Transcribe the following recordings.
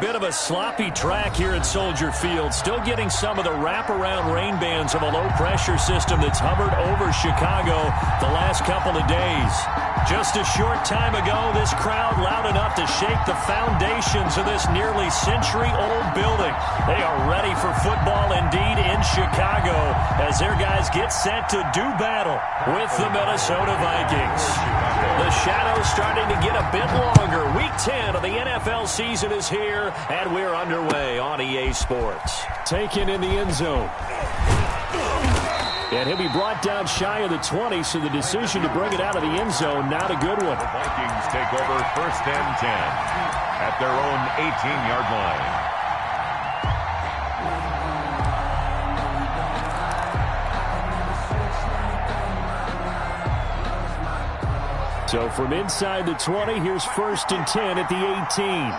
Bit of a sloppy track here at Soldier Field. Still getting some of the wraparound rain bands of a low-pressure system that's hovered over Chicago the last couple of days. Just a short time ago, this crowd loud enough to shake the foundations of this nearly century-old building. They are ready for football indeed in Chicago as their guys get set to do battle with the Minnesota Vikings. The shadow's starting to get a bit longer. Week 10 of the NFL season is here, and we're underway on EA Sports. Taken in the end zone. And he'll be brought down shy of the 20, so the decision to bring it out of the end zone, not a good one. The Vikings take over 1st and 10 at their own 18-yard line. So from inside the 20, here's 1st and 10 at the 18.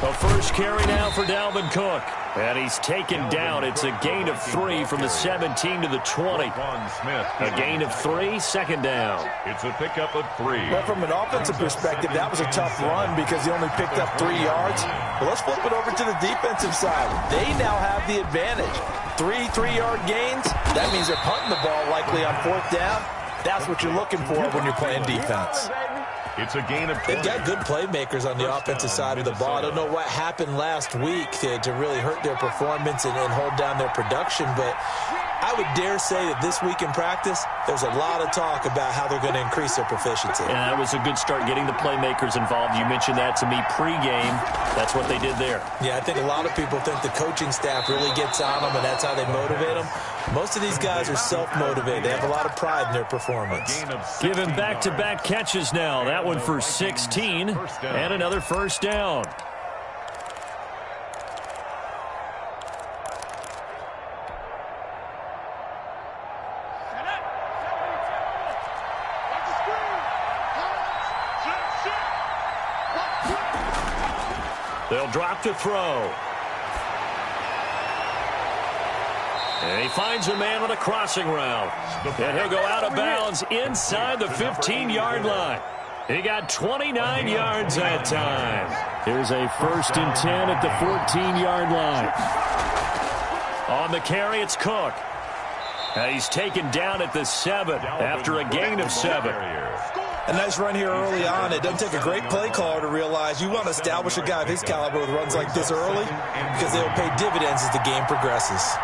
A first carry now for Dalvin Cook. And he's taken down. It's a gain of 3 from the 17 to the 20. A gain of 3, 2nd down. It's a pickup of 3. Well, from an offensive perspective, that was a tough run because he only picked up 3 yards. But let's flip it over to the defensive side. They now have the advantage. 3 3-yard gains. That means they're punting the ball likely on 4th down. That's what you're looking for when you're playing defense. It's a gain of 20. They've got good playmakers on the offensive side of the ball. I don't know what happened last week to really hurt their performance and hold down their production, but I would dare say that this week in practice, there's a lot of talk about how they're going to increase their proficiency. And that was a good start getting the playmakers involved. You mentioned that to me pregame. That's what they did there. Yeah, I think a lot of people think the coaching staff really gets on them, and that's how they motivate them. Most of these guys are self-motivated. They have a lot of pride in their performance. Given back-to-back catches now. That one for 16, and another first down. They'll drop to throw. And he finds a man on a crossing route. And he'll go out of bounds inside the 15-yard line. He got 29 yards that time. Here's a 1st and 10 at the 14-yard line. On the carry, it's Cook. And he's taken down at the 7 after a gain of 7. A nice run here early on. It doesn't take a great play caller to realize you want to establish a guy of his caliber with runs like this early because they will pay dividends as the game progresses.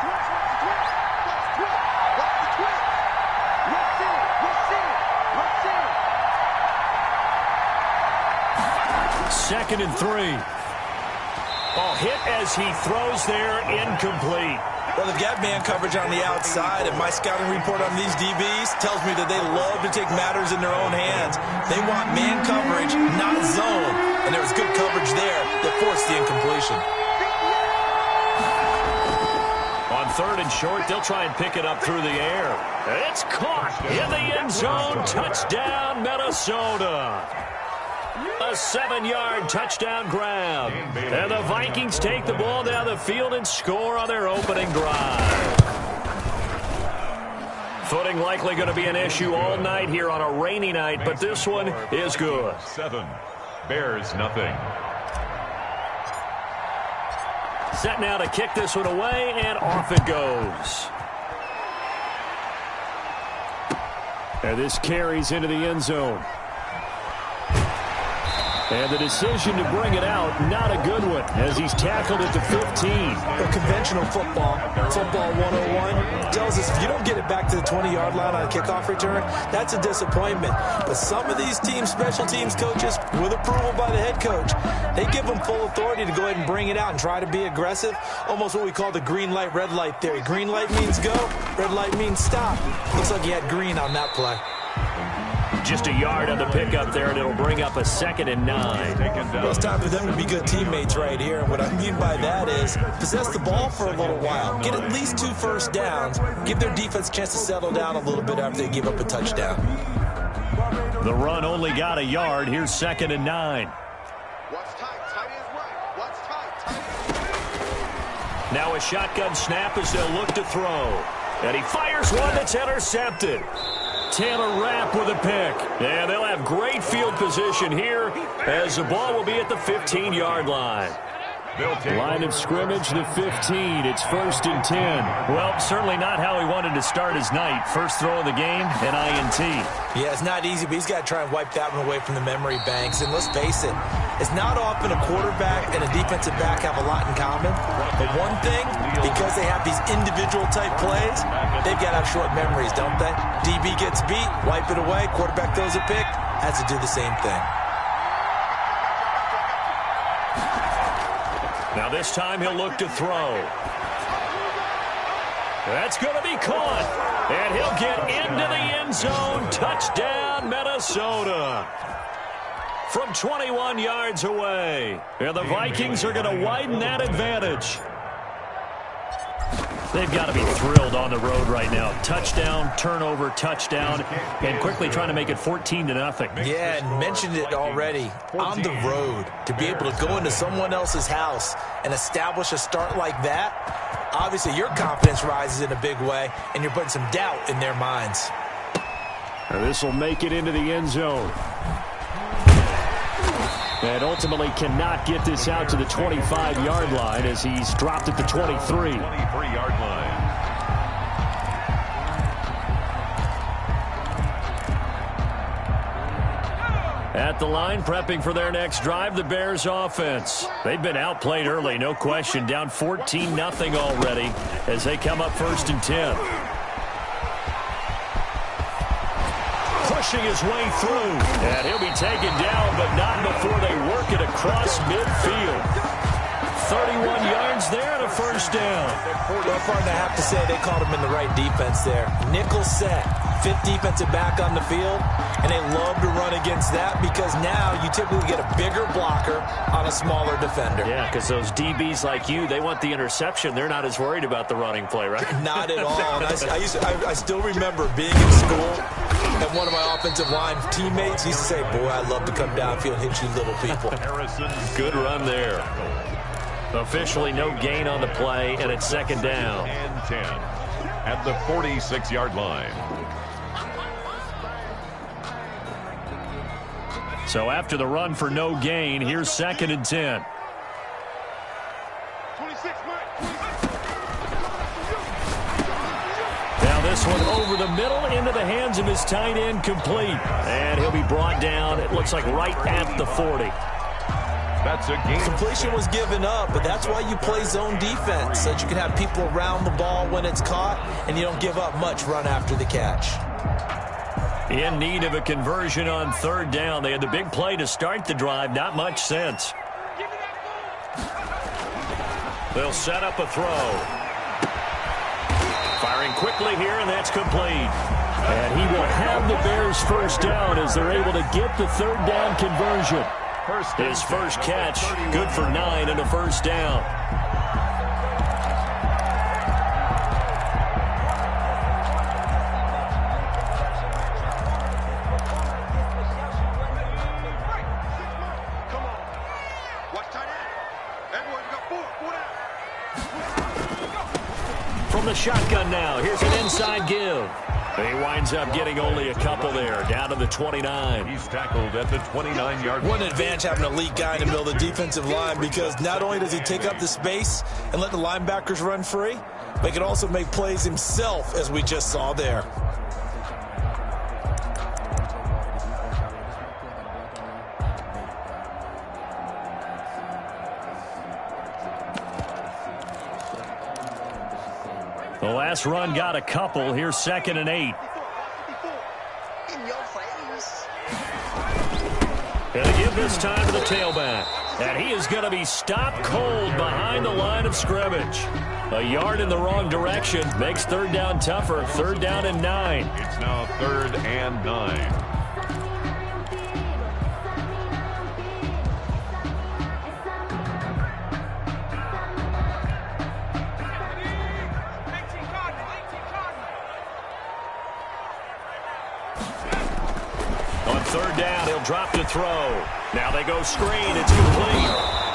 2nd and 3. Oh, hit as he throws there, incomplete. Well, they've got man coverage on the outside, and my scouting report on these DBs tells me that they love to take matters in their own hands. They want man coverage, not zone. And there was good coverage there that forced the incompletion. On 3rd and short, they'll try and pick it up through the air. It's caught in the end zone. Touchdown, Minnesota. A 7-yard touchdown grab. And the Vikings take the ball down the field and score on their opening drive. Footing likely going to be an issue all night here on a rainy night, but this one is good. 7. Bears nothing. Set now to kick this one away, and off it goes. And this carries into the end zone. And the decision to bring it out, not a good one, as he's tackled at the 15. Well, conventional football 101, tells us if you don't get it back to the 20-yard line on a kickoff return, that's a disappointment. But some of these special teams coaches, with approval by the head coach, they give them full authority to go ahead and bring it out and try to be aggressive, almost what we call the green light, red light theory. Green light means go, red light means stop. Looks like he had green on that play. Just a yard on the pickup there, and it'll bring up a 2nd and 9. Well, it's time for them to be good teammates right here. And what I mean by that is possess the ball for a little while. Get at least 2 first downs. Give their defense a chance to settle down a little bit after they give up a touchdown. The run only got a yard. Here's 2nd and 9. What's tight? Tight is right. What's tight? Now a shotgun snap as they'll look to throw. And he fires one that's intercepted. Taylor Rapp with a pick. And they'll have great field position here as the ball will be at the 15-yard line. Line of scrimmage, the 15. It's 1st and 10. Well, certainly not how he wanted to start his night. First throw of the game, an INT. Yeah, it's not easy, but he's got to try and wipe that one away from the memory banks. And let's face it, it's not often a quarterback and a defensive back have a lot in common. But one thing, because they have these individual type plays, they've got to have short memories, don't they? DB gets beat, wipe it away, quarterback throws a pick, has to do the same thing. Now this time he'll look to throw. That's going to be caught. And he'll get into the end zone. Touchdown, Minnesota. From 21 yards away. And the Vikings are going to widen that advantage. They've got to be thrilled on the road right now. Touchdown, turnover, touchdown, and quickly trying to make it 14-0. Yeah, and mentioned it already. On the road, to be able to go into someone else's house and establish a start like that, obviously your confidence rises in a big way, and you're putting some doubt in their minds. This will make it into the end zone. And ultimately cannot get this out to the 25-yard line as he's dropped at the 23. 23-yard line. At the line, prepping for their next drive, the Bears offense. They've been outplayed early, no question. Down 14-0 already as they come up 1st and 10. Pushing his way through. And he'll be taken down, but not before they work it across midfield. 31 yards there and a 1st down. Well, partner, I have to say they called him in the right defense there. Nickel set, 5th defensive back on the field, and they love to run against that because now you typically get a bigger blocker on a smaller defender. Yeah, because those DBs like you, they want the interception. They're not as worried about the running play, right? Not at all. And I still remember being in school, and one of my offensive line teammates used to say, boy, I'd love to come downfield and hit you little people. Good run there. Officially no gain on the play, and it's 2nd down. And 10 at the 46-yard line. So after the run for no gain, here's 2nd and 10. Now this one over the middle into the hands of his tight end, complete. And he'll be brought down, it looks like right at the 40. That's a game. Completion was given up, but that's why you play zone defense, so that you can have people around the ball when it's caught, and you don't give up much run after the catch. In need of a conversion on 3rd down. They had the big play to start the drive, not much sense. They'll set up a throw. Firing quickly here, and that's complete. And he will have the Bears 1st down as they're able to get the 3rd down conversion. His first catch, good for 9 and a 1st down. From the shotgun now, here's an inside give. He winds up getting only a couple there, down to the 29. He's tackled at the 29-yard line. What an advantage having an elite guy in the middle of the defensive line, because not only does he take up the space and let the linebackers run free, but he can also make plays himself, as we just saw there. The last run got a couple. Here's 2nd and 8. Gonna give this time to the tailback. And he is going to be stopped cold behind the line of scrimmage. A yard in the wrong direction makes 3rd down tougher. 3rd down and 9. It's now 3rd and 9. On 3rd down, he'll drop to throw. Now they go screen. It's complete.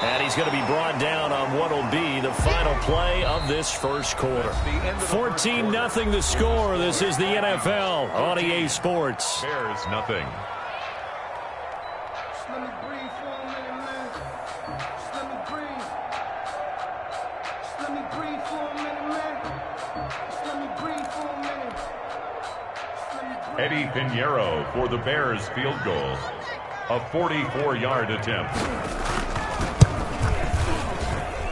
And he's going to be brought down on what will be the final play of this first quarter. 14-0 the score. This is the NFL on EA Sports. Bears nothing. Eddie Pinheiro for the Bears field goal. A 44-yard attempt.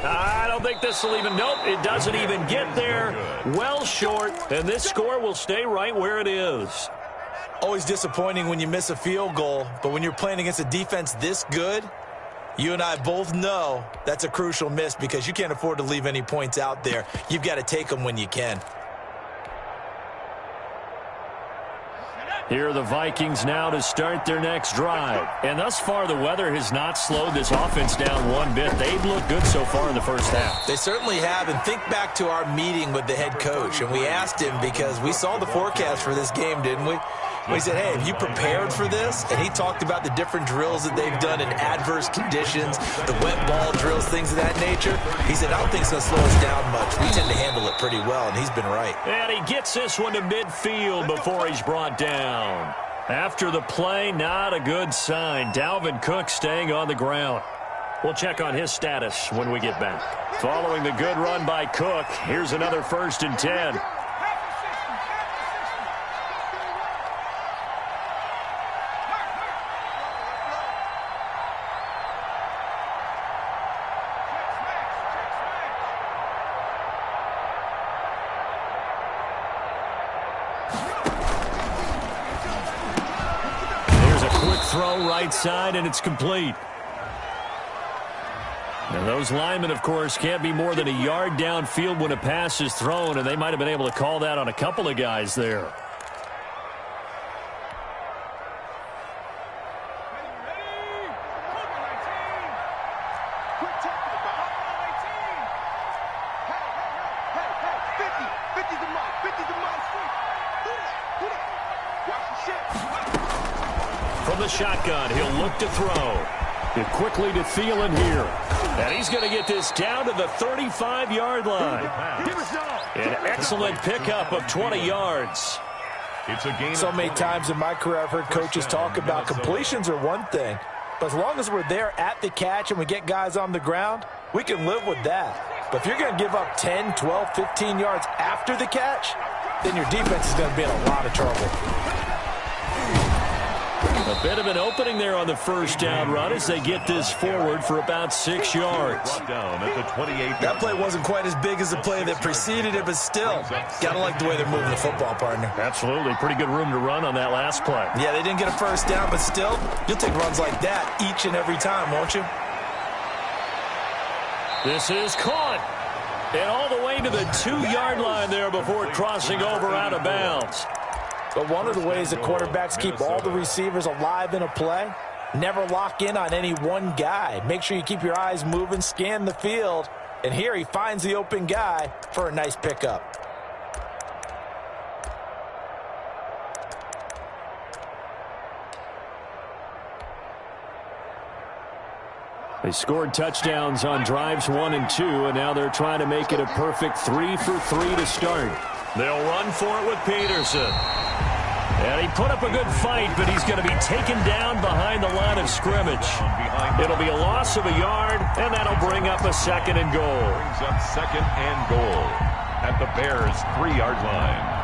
I don't think this will even, nope, it doesn't even get there. Well short, and this score will stay right where it is. Always disappointing when you miss a field goal, but when you're playing against a defense this good, you and I both know that's a crucial miss because you can't afford to leave any points out there. You've got to take them when you can. Here are the Vikings now to start their next drive. And thus far, the weather has not slowed this offense down one bit. They've looked good so far in the first half. They certainly have. And think back to our meeting with the head coach. And we asked him because we saw the forecast for this game, didn't we? We said, hey, have you prepared for this? And he talked about the different drills that they've done in adverse conditions, the wet ball drills, things of that nature. He said, I don't think it's going to slow us down much. We tend to handle it pretty well, and he's been right. And he gets this one to midfield before he's brought down. After the play, not a good sign. Dalvin Cook staying on the ground. We'll check on his status when we get back. Following the good run by Cook, here's another 1st and 10. Throw right side, and it's complete. Now those linemen, of course, can't be more than a yard downfield when a pass is thrown, and they might have been able to call that on a couple of guys there. From the shotgun, he'll look to throw. And quickly to Thielen here. And he's going to get this down to the 35-yard line. An excellent pickup of 20 yards. It's a gain. So many times in my career I've heard coaches talk about completions are one thing. But as long as we're there at the catch and we get guys on the ground, we can live with that. But if you're going to give up 10, 12, 15 yards after the catch, then your defense is going to be in a lot of trouble. A bit of an opening there on the first down run as they get this forward for about 6 yards. That play wasn't quite as big as the play that preceded it, but still, gotta like the way they're moving the football, partner. Absolutely. Pretty good room to run on that last play. Yeah, they didn't get a first down, but still, you'll take runs like that each and every time, won't you? This is caught. And all the way to the 2-yard line there before crossing over out of bounds. But one of the ways that quarterbacks keep all the receivers alive in a play, never lock in on any one guy. Make sure you keep your eyes moving, scan the field. And here he finds the open guy for a nice pickup. They scored touchdowns on drives 1 and 2, and now they're trying to make it a perfect 3 for 3 to start. They'll run for it with Peterson. And he put up a good fight, but he's going to be taken down behind the line of scrimmage. It'll be a loss of a yard, and that'll bring up a 2nd and goal. Brings up 2nd and goal at the Bears' 3-yard line.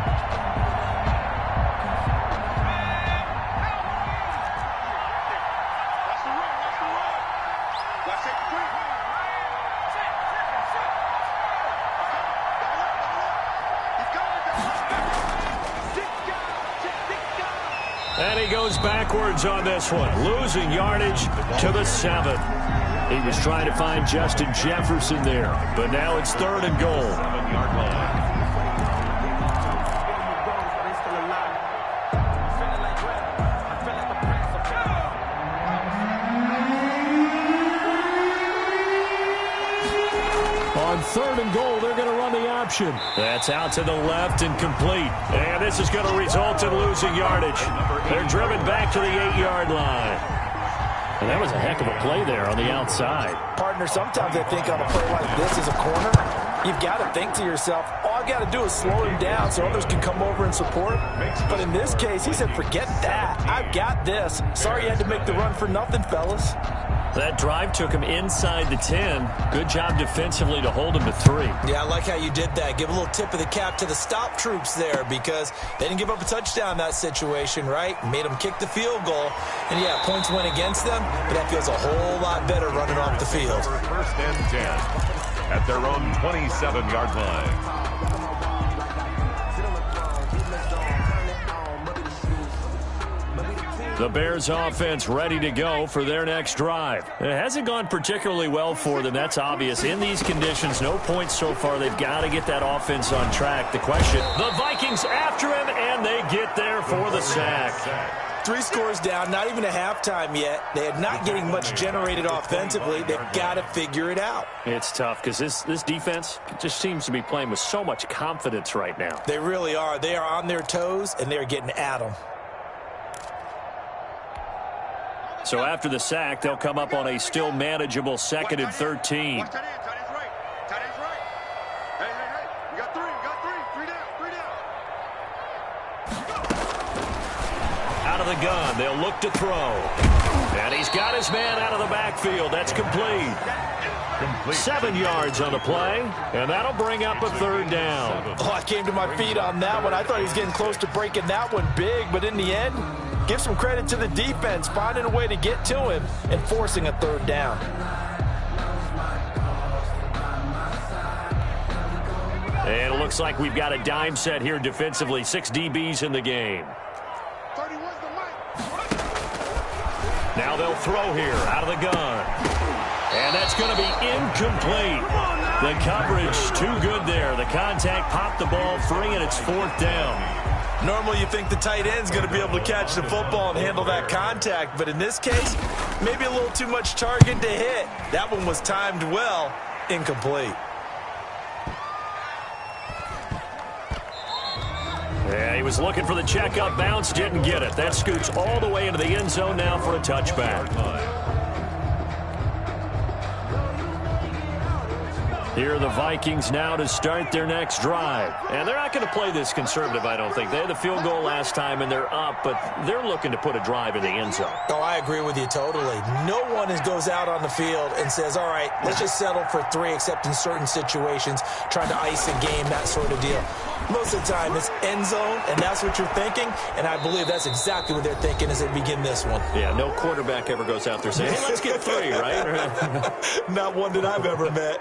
And he goes backwards on this one, losing yardage to the 7. He was trying to find Justin Jefferson there, but now it's 3rd and goal. 7-yard line. On 3rd and goal, they're going to run the option. That's out to the left and complete. And this is going to result in losing yardage. They're driven back to the 8-yard line. And that was a heck of a play there on the outside. Partner, sometimes I think on a play like this as a corner, you've got to think to yourself, all I've got to do is slow him down so others can come over and support. But in this case, he said, forget that. I've got this. Sorry you had to make the run for nothing, fellas. That drive took him inside the 10. Good job defensively to hold him to 3. Yeah, I like how you did that. Give a little tip of the cap to the stop troops there because they didn't give up a touchdown in that situation, right? Made them kick the field goal. And, yeah, points went against them, but that feels a whole lot better running off the field. First and 10 at their own 27-yard line. The Bears offense ready to go for their next drive. It hasn't gone particularly well for them. That's obvious. In these conditions, no points so far. They've got to get that offense on track. The question, the Vikings after him, and they get there for the sack. 3 scores down, not even a halftime yet. They are not getting much generated offensively. They've got to figure it out. It's tough because this defense just seems to be playing with so much confidence right now. They really are. They are on their toes, and they're getting at them. So after the sack, they'll come up on a still manageable 2nd and 13. Watch tight end. Tight end's right. Tight end's right. Hey. We got 3. We got 3. 3 down. Out of the gun, they'll look to throw. And he's got his man out of the backfield. That's complete. 7 yards on the play, and that'll bring up a 3rd down. Oh, I came to my feet on that one. I thought he was getting close to breaking that one big, but in the end, give some credit to the defense, finding a way to get to him and forcing a 3rd down. And it looks like we've got a dime set here defensively. 6 DBs in the game. 31's the mic. Now they'll throw here out of the gun. And that's going to be incomplete. The coverage too good there. The contact popped the ball free, and it's 4th down. Normally you think the tight end's going to be able to catch the football and handle that contact, but in this case, maybe a little too much target to hit. That one was timed well, incomplete. Yeah, he was looking for the checkup bounce, didn't get it. That scoots all the way into the end zone now for a touchback. Here are the Vikings now to start their next drive. And they're not going to play this conservative, I don't think. They had the field goal last time, and they're up, but they're looking to put a drive in the end zone. Oh, I agree with you totally. No one goes out on the field and says, all right, let's just settle for 3, except in certain situations, trying to ice a game, that sort of deal. Most of the time, it's end zone, and that's what you're thinking, and I believe that's exactly what they're thinking as they begin this one. Yeah, no quarterback ever goes out there saying, hey, let's get 3, right? Not one that I've ever met.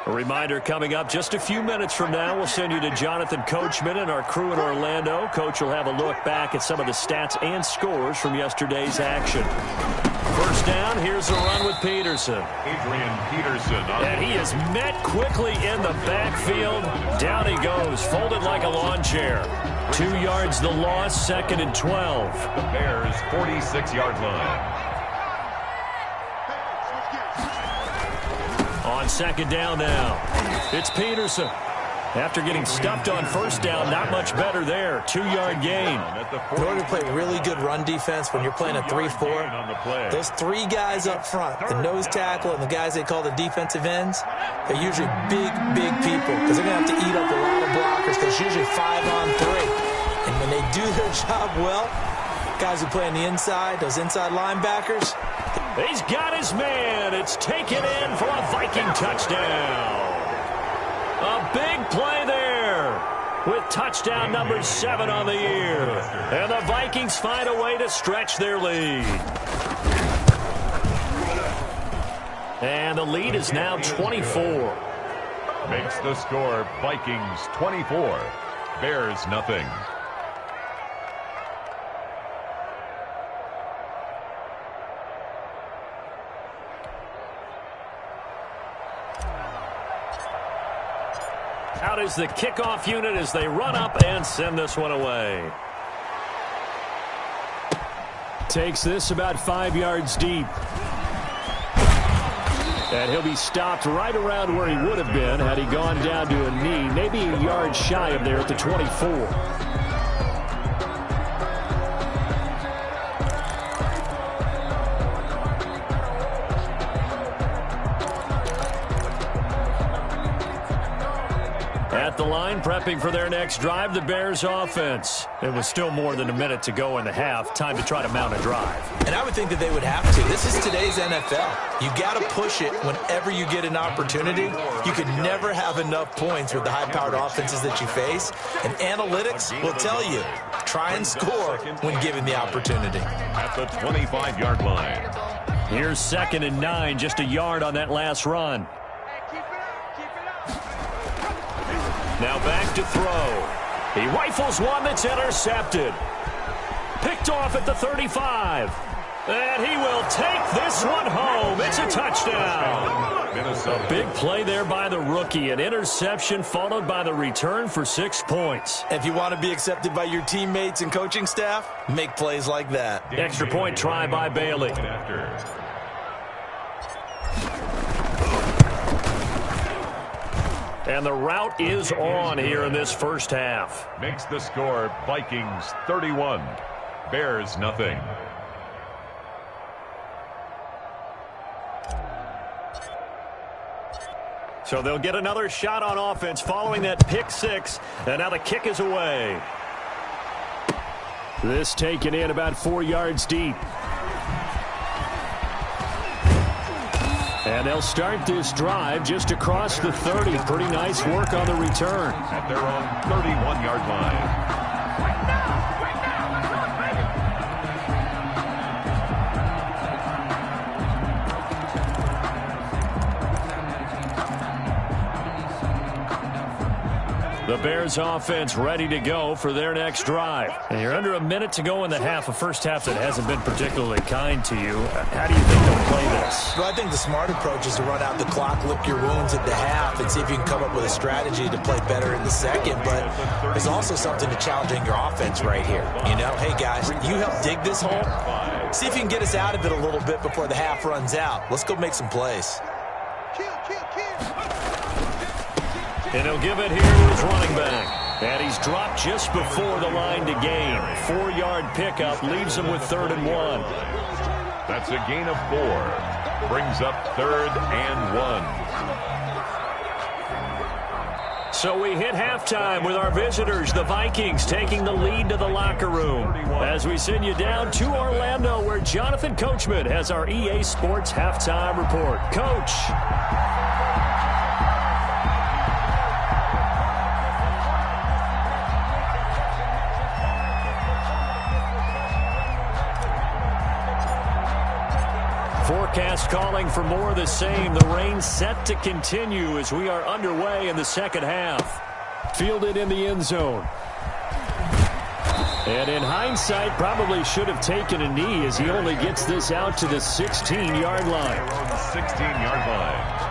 A reminder coming up just a few minutes from now, we'll send you to Jonathan Coachman and our crew in Orlando. Coach will have a look back at some of the stats and scores from yesterday's action. First down, here's a run with Peterson. Adrian Peterson. And he is met quickly in the backfield. Down he goes, folded like a lawn chair. 2 yards the loss, 2nd and 12. The Bears' 46-yard line. On 2nd down now, it's Peterson. After getting stuffed on 1st down, not much better there. 2-yard gain. In order to play really good run defense when you're playing a 3-4, those 3 guys up front, the nose tackle and the guys they call the defensive ends, they're usually big people because they're going to have to eat up a lot of blockers because it's usually 5-on-3. And when they do their job well, guys who play on the inside, those inside linebackers, he's got his man. It's taken in for a Viking touchdown. A big play there with touchdown number 7 on the year. And the Vikings find a way to stretch their lead. And the lead is now 24. Makes the score Vikings 24, Bears nothing. Out is the kickoff unit as they run up and send this one away. Takes this about 5 yards deep. And he'll be stopped right around where he would have been had he gone down to a knee, maybe a yard shy of there at the 24. At the line, prepping for their next drive, the Bears offense. It was still more than a minute to go in the half. Time to try to mount a drive. And I would think that they would have to. This is today's NFL. You got to push it whenever you get an opportunity. You can never have enough points with the high-powered offenses that you face. And analytics will tell you, try and score when given the opportunity. At the 25-yard line. Here's 2nd and 9, just a yard on that last run. Now back to throw. He rifles one that's intercepted. Picked off at the 35. And he will take this one home. It's a touchdown. A big play there by the rookie. An interception followed by the return for 6 points. If you want to be accepted by your teammates and coaching staff, make plays like that. Extra point try by Bailey. And the route is on here in this first half. Makes the score Vikings 31, Bears nothing. So they'll get another shot on offense following that pick six. And now the kick is away. This taken in about 4 yards deep. And they'll start this drive just across the 30. Pretty nice work on the return. At their own 31-yard line. The Bears offense ready to go for their next drive. And you're under a minute to go in the half, a first half that hasn't been particularly kind to you. How do you think they'll play this? Well, I think the smart approach is to run out the clock, lick your wounds at the half, and see if you can come up with a strategy to play better in the second. But there's also something to challenging your offense right here. You know, hey, guys, you help dig this hole. See if you can get us out of it a little bit before the half runs out. Let's go make some plays. And he'll give it here to his running back. And he's dropped just before the line to gain. 4-yard pickup leaves him with 3rd and 1. That's a gain of 4. Brings up 3rd and 1. So we hit halftime with our visitors, the Vikings, taking the lead to the locker room. As we send you down to Orlando, where Jonathan Coachman has our EA Sports halftime report. Coach. Forecast calling for more of the same. The rain set to continue as we are underway in the second half. Fielded in the end zone. And in hindsight, probably should have taken a knee as he only gets this out to the 16-yard line. 16-yard line.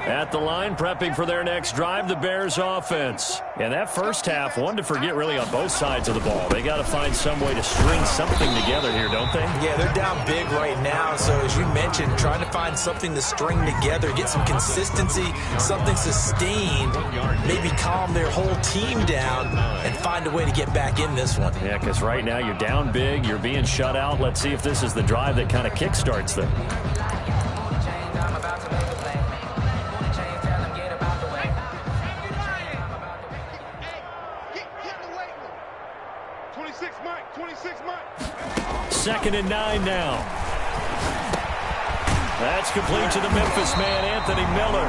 At the line, prepping for their next drive, the Bears offense. And that first half, one to forget really on both sides of the ball. They got to find some way to string something together here, don't they? Yeah, they're down big right now. So as you mentioned, trying to find something to string together, get some consistency, something sustained, maybe calm their whole team down and find a way to get back in this one. Yeah, because right now you're down big, you're being shut out. Let's see if this is the drive that kind of kickstarts them. Second and 9 now. That's complete to the Memphis man, Anthony Miller.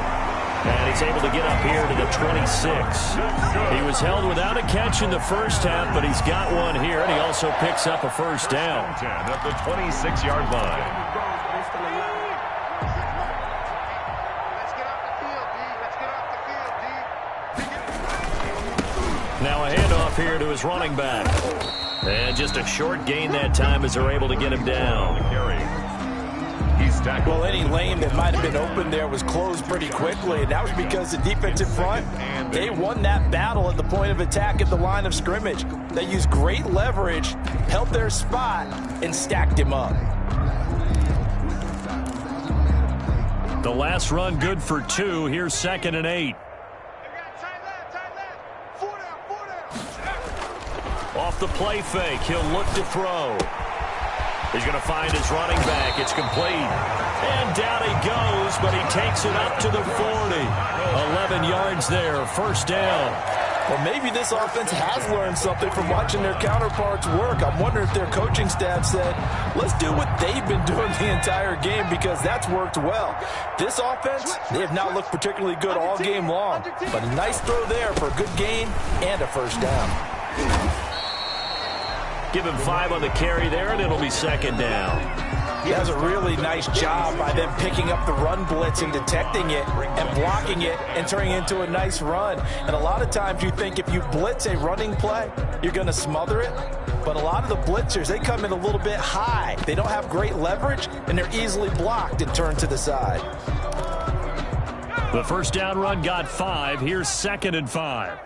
And he's able to get up here to the 26. He was held without a catch in the first half, but he's got one here, and he also picks up a first down. At the 26-yard line. Now a handoff here to his running back. And just a short gain that time as they're able to get him down. He's tackled. Well, any lane that might have been open there was closed pretty quickly, and that was because the defensive front, they won that battle at the point of attack at the line of scrimmage. They used great leverage, held their spot, and stacked him up. The last run good for 2. Here's 2nd and 8. Off the play fake, he'll look to throw. He's going to find his running back. It's complete. And down he goes, but he takes it up to the 40. 11 yards there, first down. Well, maybe this offense has learned something from watching their counterparts work. I'm wondering if their coaching staff said, let's do what they've been doing the entire game, because that's worked well. This offense, they have not looked particularly good all game long. But a nice throw there for a good gain and a first down. Give him 5 on the carry there, and it'll be second down. He does a really nice job by them picking up the run blitz and detecting it and blocking it and turning it into a nice run. And a lot of times you think if you blitz a running play, you're going to smother it. But a lot of the blitzers, they come in a little bit high. They don't have great leverage, and they're easily blocked and turned to the side. The first down run got 5. Here's second and 5.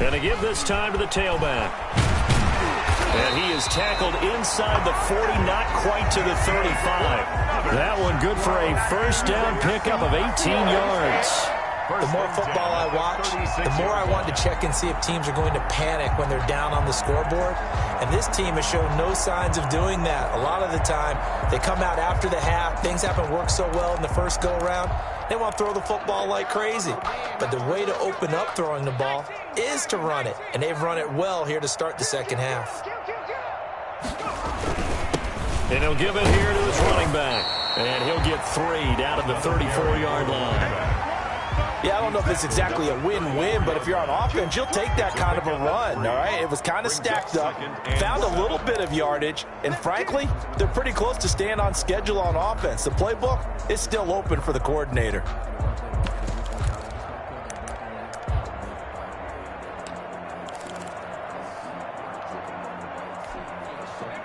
And to give this time to the tailback. And he is tackled inside the 40, not quite to the 35. That one good for a first down pickup of 18 yards. The more football I watch, the more I want to check and see if teams are going to panic when they're down on the scoreboard. And this team has shown no signs of doing that. A lot of the time, they come out after the half. Things haven't worked so well in the first go-around. They want to throw the football like crazy. But the way to open up throwing the ball is to run it. And they've run it well here to start the second half. And he'll give it here to his running back. And he'll get 3 down at the 34-yard line. Yeah, I don't know if it's exactly a win-win, but if you're on offense, you'll take that kind of a run, all right? It was kind of stacked up, found a little bit of yardage, and frankly, they're pretty close to staying on schedule on offense. The playbook is still open for the coordinator.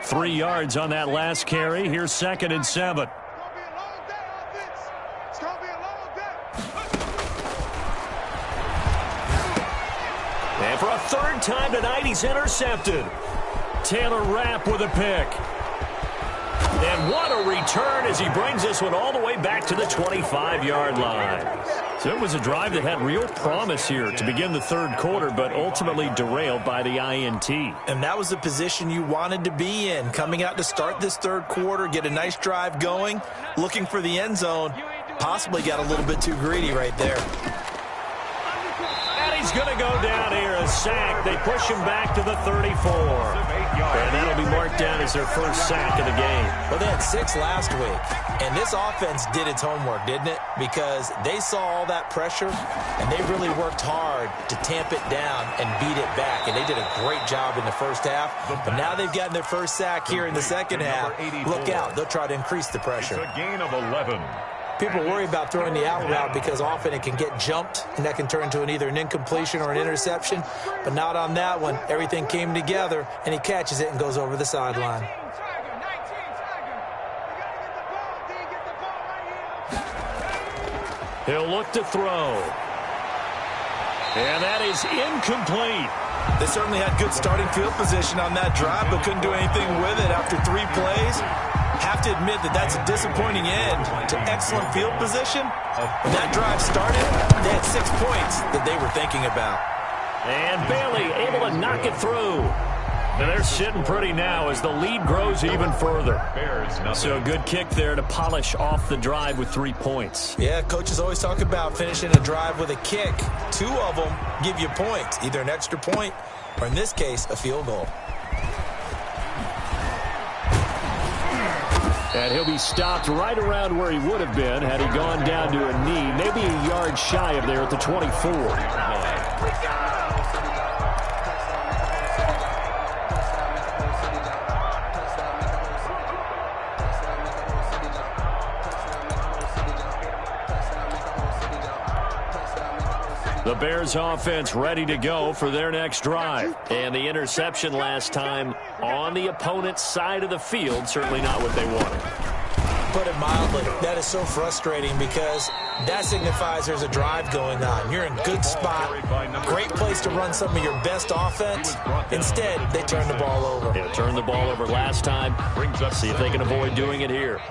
Three yards on that last carry. Here's second and 7. And for a third time tonight, he's intercepted. Taylor Rapp with a pick. And what a return as he brings this one all the way back to the 25-yard line. So it was a drive that had real promise here to begin the third quarter, but ultimately derailed by the INT. And that was the position you wanted to be in, coming out to start this third quarter, get a nice drive going, looking for the end zone. Possibly got a little bit too greedy right there. He's going to go down here, a sack. They push him back to the 34. And that'll be marked down as their first sack of the game. Well, they had 6 last week. And this offense did its homework, didn't it? Because they saw all that pressure, and they really worked hard to tamp it down and beat it back. And they did a great job in the first half. But now they've gotten their first sack here in the second half. Look out. They'll try to increase the pressure. It's a gain of 11. People worry about throwing the out route because often it can get jumped, and that can turn into either an incompletion or an interception. But not on that one. Everything came together, and he catches it and goes over the sideline. He'll look to throw. And that is incomplete. They certainly had good starting field position on that drive, but couldn't do anything with it after 3 plays. Have to admit that that's a disappointing end to excellent field position. When that drive started, they had 6 points that they were thinking about. And Bailey able to knock it through. And they're sitting pretty now as the lead grows even further. So a good kick there to polish off the drive with 3 points. Yeah, coaches always talk about finishing a drive with a kick. 2 of them give you points, either an extra point or, in this case, a field goal. And he'll be stopped right around where he would have been had he gone down to a knee, maybe a yard shy of there at the 24. The Bears offense ready to go for their next drive. And the interception last time on the opponent's side of the field, certainly not what they wanted. Put it mildly, that is so frustrating because that signifies there's a drive going on. You're in good spot, great place to run some of your best offense. Instead, they turn the ball over. Yeah, turned the ball over last time. See if they can avoid doing it here.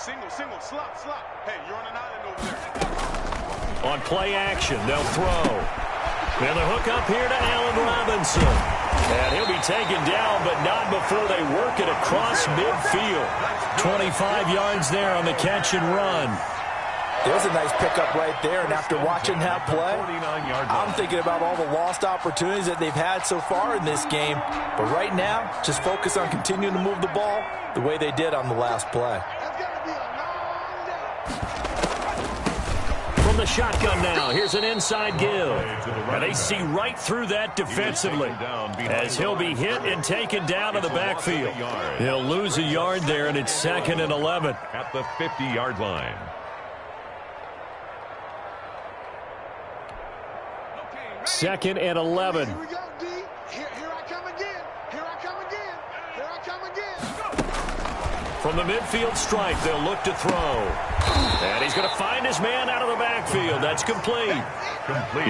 Single, slop. Hey, you're on an island over there. On play action, they'll throw. And the hook up here to Allen Robinson. And he'll be taken down, but not before they work it across midfield. 25 yards there on the catch and run. There's a nice pickup right there, and after watching that play, I'm thinking about all the lost opportunities that they've had so far in this game. But right now, just focus on continuing to move the ball the way they did on the last play. From the shotgun now, here's an inside give. And they see right through that defensively as he'll be hit and taken down to the backfield. He'll lose a yard there, and it's 2nd and 11. At the 50-yard line. Second and 11. Here we go, D. Here I come again. Here I come again. Here I come again. From the midfield stripe, they'll look to throw. And he's going to find his man out of the backfield. That's complete.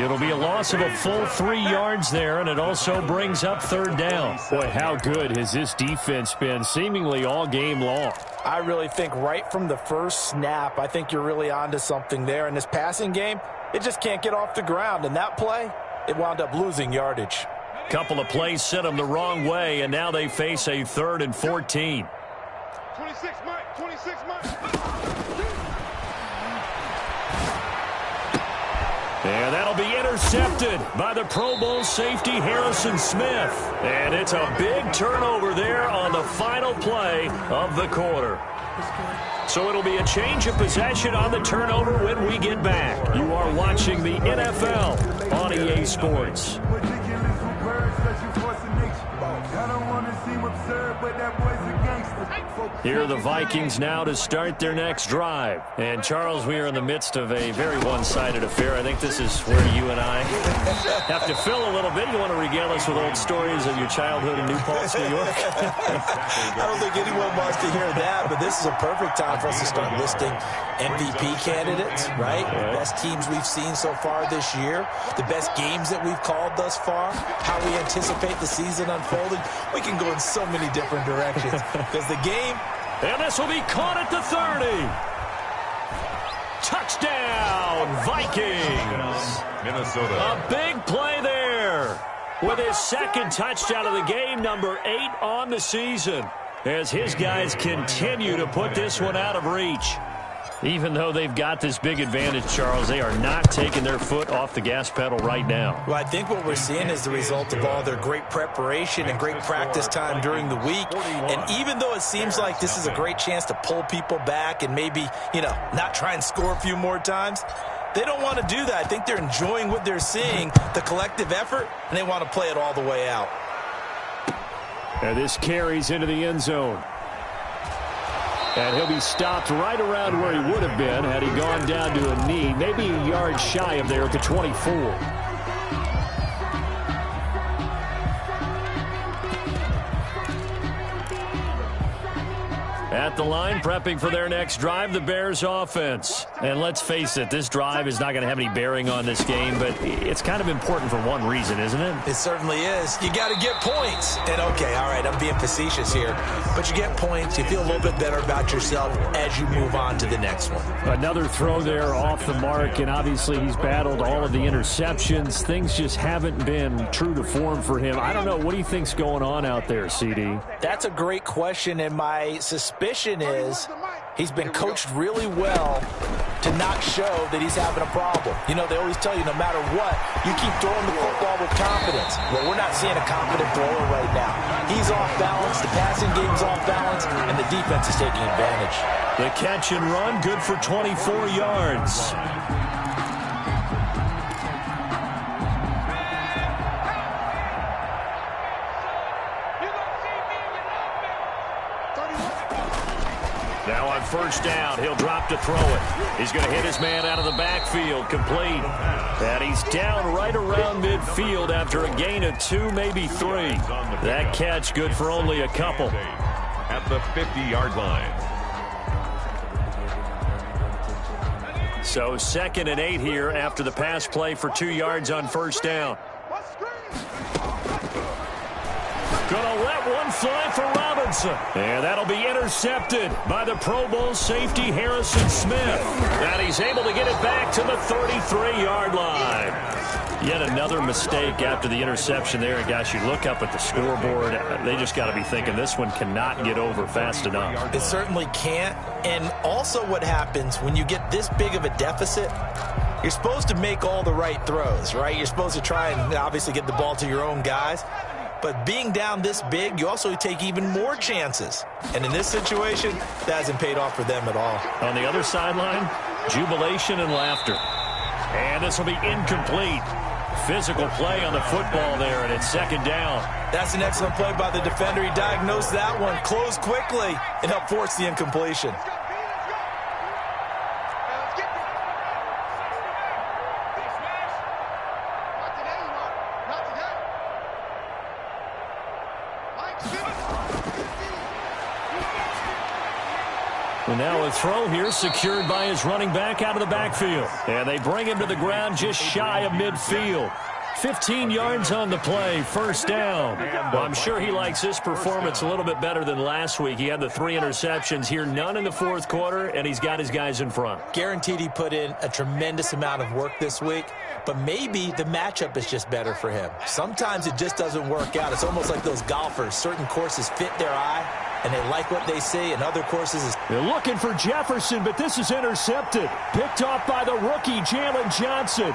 It'll be a loss of a full 3 yards there, and it also brings up 3rd down. Boy, how good has this defense been seemingly all game long? I really think right from the first snap, I think you're really onto something there. In this passing game, it just can't get off the ground. And that play, it wound up losing yardage. Couple of plays sent them the wrong way, and now they face a 3rd and 14. 26, Mike. 26, Mike. And that'll be intercepted by the Pro Bowl safety Harrison Smith. And it's a big turnover there on the final play of the quarter. So it'll be a change of possession on the turnover when we get back. You are watching the NFL on EA Sports. Here are the Vikings now to start their next drive. And, Charles, we are in the midst of a very one-sided affair. I think this is where you and I have to fill a little bit. You want to regale us with old stories of your childhood in New Paltz, New York? I don't think anyone wants to hear that, but this is a perfect time for us to start listing MVP candidates, right? The best teams we've seen so far this year, the best games that we've called thus far, how we anticipate the season unfolding. We can go in so many different directions because the game... And this will be caught at the 30. Touchdown, Vikings. Minnesota. A big play there with his 2nd touchdown of the game, number 8 on the season, as his guys continue to put this one out of reach. Even though they've got this big advantage, Charles, they are not taking their foot off the gas pedal right now. Well, I think what we're seeing is the result of all their great preparation and great practice time during the week. And even though it seems like this is a great chance to pull people back and maybe, not try and score a few more times, they don't want to do that. I think they're enjoying what they're seeing, the collective effort, and they want to play it all the way out. And this carries into the end zone. And he'll be stopped right around where he would have been had he gone down to a knee, maybe a yard shy of there at the 24. At the line, prepping for their next drive, the Bears offense. And let's face it, this drive is not going to have any bearing on this game, but it's kind of important for one reason, isn't it? It certainly is. You got to get points. And okay, all right, I'm being facetious here, but you get points, you feel a little bit better about yourself as you move on to the next one. Another throw there off the mark, and obviously he's battled all of the interceptions. Things just haven't been true to form for him. I don't know. What do you think's going on out there, CD? That's a great question, and my suspicion is he's been coached really well to not show that he's having a problem. They always tell you no matter what, you keep throwing the football with confidence. Well, we're not seeing a confident thrower right now. He's off balance, the passing game's off balance, and the defense is taking advantage. The catch and run, good for 24 yards. Now on first down, he'll drop to throw it. He's going to hit his man out of the backfield, complete. And he's down right around midfield after a gain of 2, maybe 3. That catch good for only a couple. At the 50-yard line. So 2nd and 8 here after the pass play for 2 yards on first down. Gonna let one fly for Robinson. And that'll be intercepted by the Pro Bowl safety Harrison Smith. And he's able to get it back to the 33-yard line. Yet another mistake after the interception there. And guys, you look up at the scoreboard, they just got to be thinking this one cannot get over fast enough. It certainly can't. And also what happens when you get this big of a deficit, you're supposed to make all the right throws, right? You're supposed to try and obviously get the ball to your own guys. But being down this big, you also take even more chances. And in this situation, that hasn't paid off for them at all. On the other sideline, jubilation and laughter. And this will be incomplete. Physical play on the football there, and it's second down. That's an excellent play by the defender. He diagnosed that one, closed quickly, and helped force the incompletion. And now a throw here secured by his running back out of the backfield. And they bring him to the ground just shy of midfield. 15 yards on the play, first down. Well, I'm sure he likes this performance a little bit better than last week. He had the 3 interceptions here, none in the fourth quarter, and he's got his guys in front. Guaranteed he put in a tremendous amount of work this week, but maybe the matchup is just better for him. Sometimes it just doesn't work out. It's almost like those golfers. Certain courses fit their eye, and they like what they see, and other courses is... They're looking for Jefferson, but this is intercepted. Picked off by the rookie, Jalen Johnson.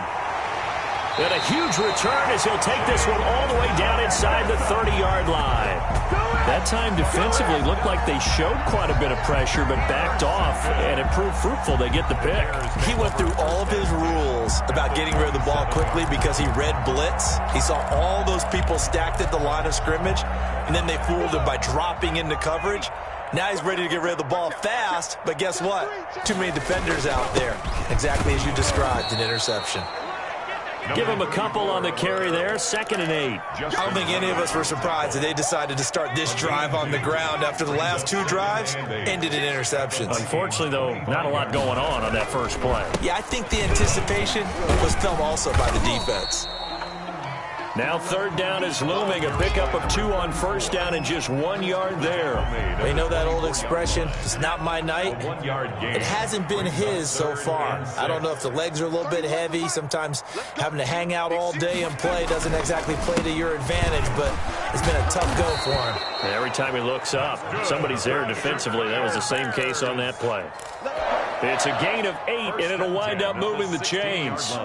And a huge return as he'll take this one all the way down inside the 30-yard line. That time defensively looked like they showed quite a bit of pressure, but backed off, and it proved fruitful. They get the pick. He went through all of his rules about getting rid of the ball quickly because he read blitz. He saw all those people stacked at the line of scrimmage, and then they fooled him by dropping into coverage. Now he's ready to get rid of the ball fast, but guess what? Too many defenders out there. Exactly as you described, an interception. Give him a couple on the carry there, 2nd and 8. I don't think any of us were surprised that they decided to start this drive on the ground after the last 2 drives ended in interceptions. Unfortunately, though, not a lot going on that first play. Yeah, I think the anticipation was felt also by the defense. Now 3rd down is looming, a pickup of 2 on first down and just 1 yard there. You know that old expression, it's not my night. It hasn't been his so far. I don't know if the legs are a little bit heavy. Sometimes having to hang out all day and play doesn't exactly play to your advantage, but it's been a tough go for him. And every time he looks up, somebody's there defensively. That was the same case on that play. It's a gain of 8, and it'll wind up moving the chains.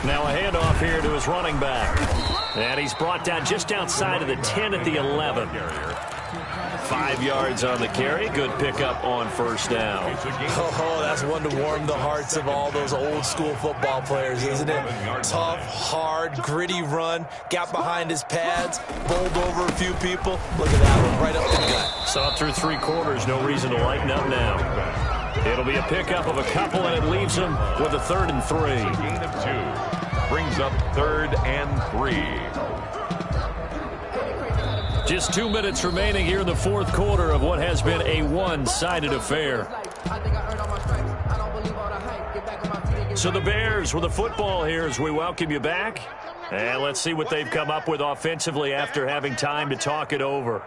Now a handoff here to his running back. And he's brought down just outside of the 10 at the 11. 5 yards on the carry. Good pickup on first down. Oh, that's one to warm the hearts of all those old school football players, isn't it? Tough, hard, gritty run. Got behind his pads, bowled over a few people. Look at that one, right up the gut. Saw through 3 quarters. No reason to lighten up now. It'll be a pickup of a couple, and it leaves him with a 3rd and 3. Gain of 2 brings up 3rd and 3. Just 2 minutes remaining here in the fourth quarter of what has been a one-sided affair. So the Bears with the football here as we welcome you back. And let's see what they've come up with offensively after having time to talk it over.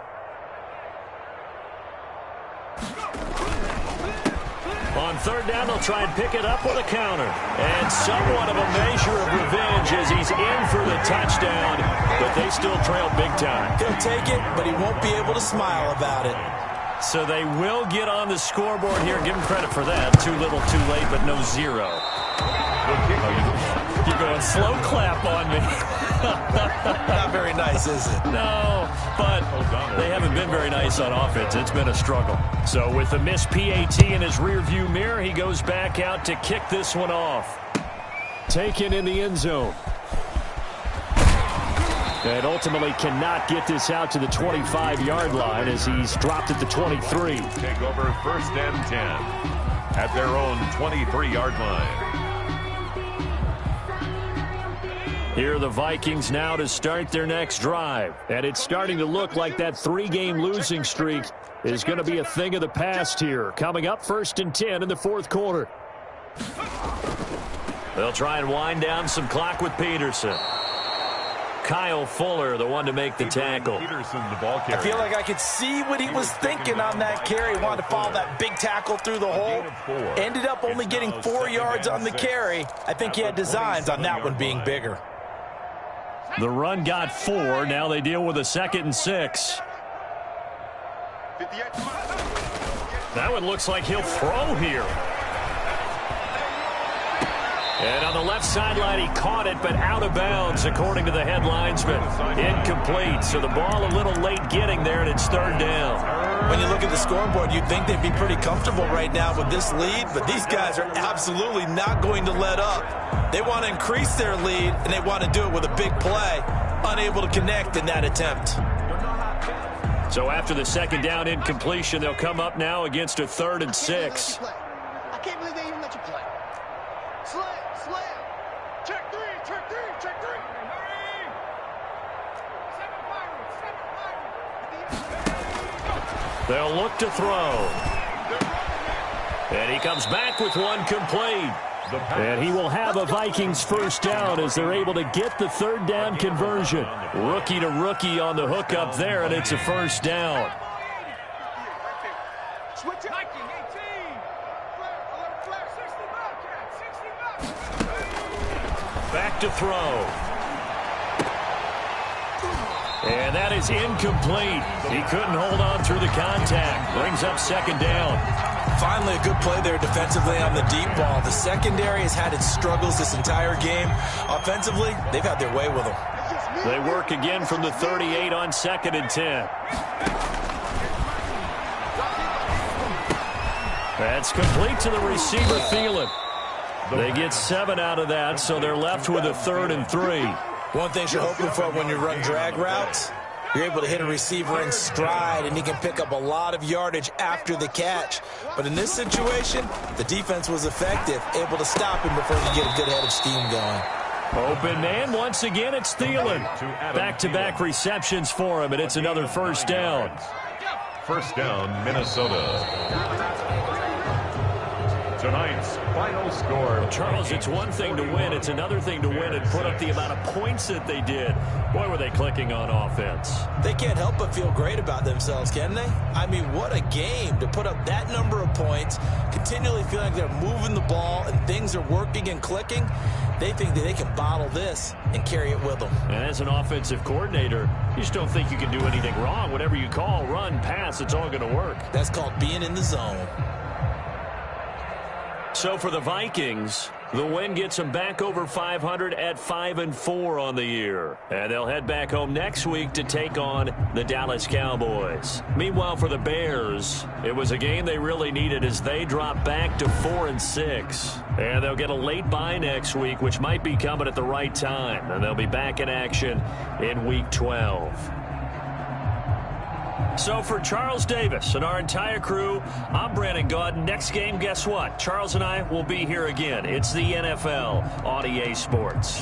On 3rd down, they'll try and pick it up with a counter. And somewhat of a measure of revenge as he's in for the touchdown, but they still trail big time. He'll take it, but he won't be able to smile about it. So they will get on the scoreboard here. Give him credit for that. Too little, too late, but no 0. You're going slow clap on me. Not very nice, is it? No, but they haven't been very nice on offense. It's been a struggle. So with the missed PAT in his rearview mirror, he goes back out to kick this one off. Taken in the end zone. And ultimately cannot get this out to the 25-yard line as he's dropped at the 23. Take over 1st and 10 at their own 23-yard line. Here are the Vikings now to start their next drive. And it's starting to look like that 3-game losing streak is going to be a thing of the past here. Coming up 1st and 10 in the fourth quarter. They'll try and wind down some clock with Peterson. Kyle Fuller, the one to make the tackle. Peterson, the ball carrier. I feel like I could see what he was thinking on that carry. He wanted to follow that big tackle through the hole. Ended up only getting 4 yards on the carry. I think he had designs on that one being bigger. The run got 4. Now they deal with a 2nd and 6. That one looks like he'll throw here. And on the left sideline, he caught it, but out of bounds, according to the head linesman. Incomplete, so the ball a little late getting there, and it's 3rd down. When you look at the scoreboard, you'd think they'd be pretty comfortable right now with this lead, but these guys are absolutely not going to let up. They want to increase their lead, and they want to do it with a big play. Unable to connect in that attempt. So after the 2nd down incompletion, they'll come up now against a 3rd and 6. I can't believe they even let you play. Slam. Check three. They'll look to throw. And he comes back with one complete. And he will have a Vikings 1st down as they're able to get the 3rd down conversion. Rookie to rookie on the hook up there, and it's a 1st down. Back to throw. And that is incomplete. He couldn't hold on through the contact. Brings up 2nd down. Finally, a good play there defensively on the deep ball. The secondary has had its struggles this entire game. Offensively, they've had their way with them. They work again from the 38 on 2nd and 10. That's complete to the receiver, Thielen. They get 7 out of that, so they're left with a 3rd and 3. One thing you're hoping for when you run drag routes, you're able to hit a receiver in stride, and he can pick up a lot of yardage after the catch. But in this situation, the defense was effective, able to stop him before he get a good head of steam going. Open man, once again, it's Thielen. Back-to-back receptions for him, and it's another 1st down. 1st down, Minnesota. Tonight's final score. Charles, it's one thing to win. It's another thing to win and put up the amount of points that they did. Boy, were they clicking on offense. They can't help but feel great about themselves, can they? I mean, what a game to put up that number of points, continually feeling like they're moving the ball and things are working and clicking. They think that they can bottle this and carry it with them. And as an offensive coordinator, you just don't think you can do anything wrong. Whatever you call, run, pass, it's all going to work. That's called being in the zone. So for the Vikings, the win gets them back over 500 at 5-4 on the year. And they'll head back home next week to take on the Dallas Cowboys. Meanwhile, for the Bears, it was a game they really needed as they drop back to 4-6. And they'll get a late bye next week, which might be coming at the right time. And they'll be back in action in Week 12. So for Charles Davis and our entire crew, I'm Brandon Gaudin. Next game, guess what? Charles and I will be here again. It's the NFL on EA Sports.